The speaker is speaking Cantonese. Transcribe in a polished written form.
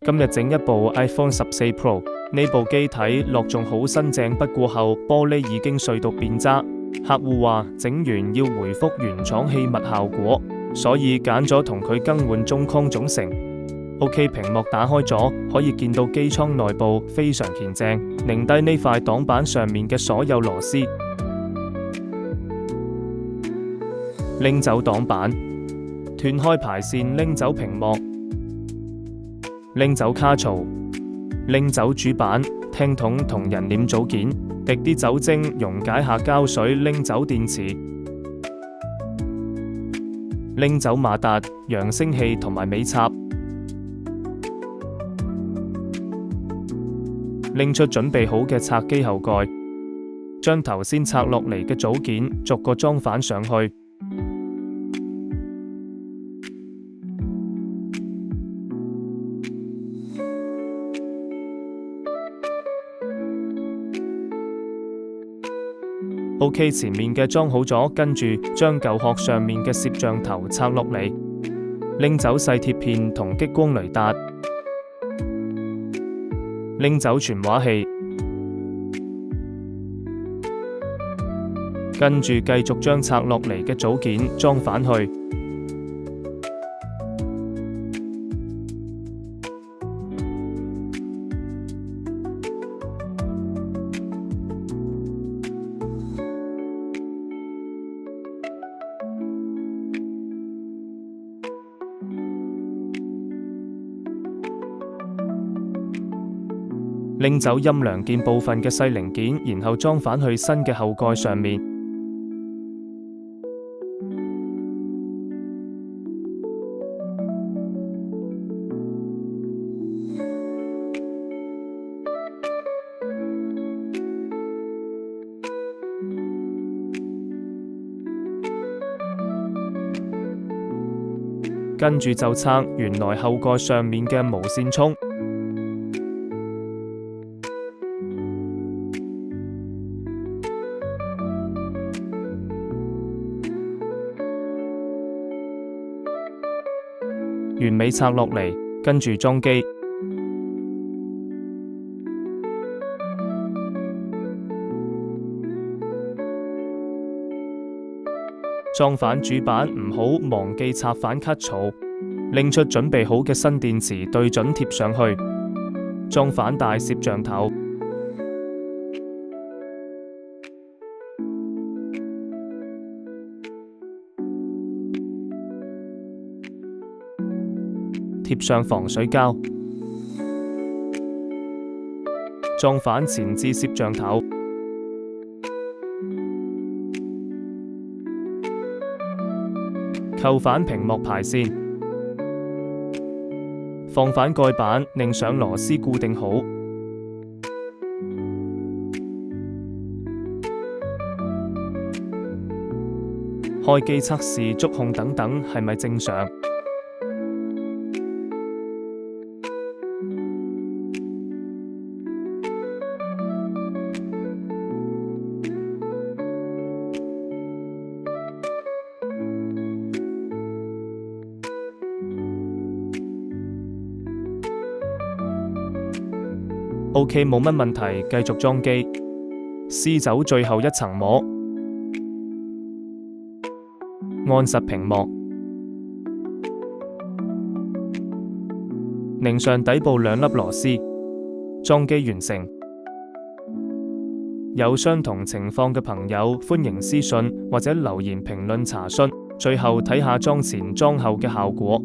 今日整一部 iPhone 14 Pro， 呢部機睇落仲好新淨，不過後玻璃已經碎到變渣。客戶話整完要回復原廠氣密效果，所以揀咗同佢更換中框總成。OK， 屏幕打開咗，可以見到機艙內部非常乾淨，擰低呢塊擋板上面嘅所有螺絲，拎走擋板，斷開排線，拎走屏幕，拎走卡槽，拎走主板、聽筒同人臉組件，滴啲酒精溶解下膠水，拎走電池，拎走馬達、揚聲器同埋尾插，拎出準備好嘅拆機後蓋，將頭先拆落嚟嘅組件逐個裝返上去。OK， 前面嘅裝好咗，跟住將舊殼上面嘅攝像頭拆落嚟，拎走細貼片同激光雷達，拎走傳話器，跟住繼續將拆落嚟嘅組件裝返去。拎走音量鍵部分嘅細零件，然後裝返去新嘅後蓋上面。跟住就拆原來後蓋上面嘅無線充。完美拆落嚟，跟住裝機，裝返主板唔好忘記插返卡槽，拎出準備好嘅新電池對準貼上去，裝返大攝像頭，貼上防水膠，裝返前置攝像頭，扣返屏幕排線，放返蓋板，擰上螺絲固定好。開機測試觸控等等係咪正常？OK， 冇乜問題，繼續裝機，撕走最後一層膜，按實屏幕，擰上底部兩粒螺絲，裝機完成。有相同情況嘅朋友，歡迎私信或者留言評論查詢。最後睇下裝前裝後嘅效果。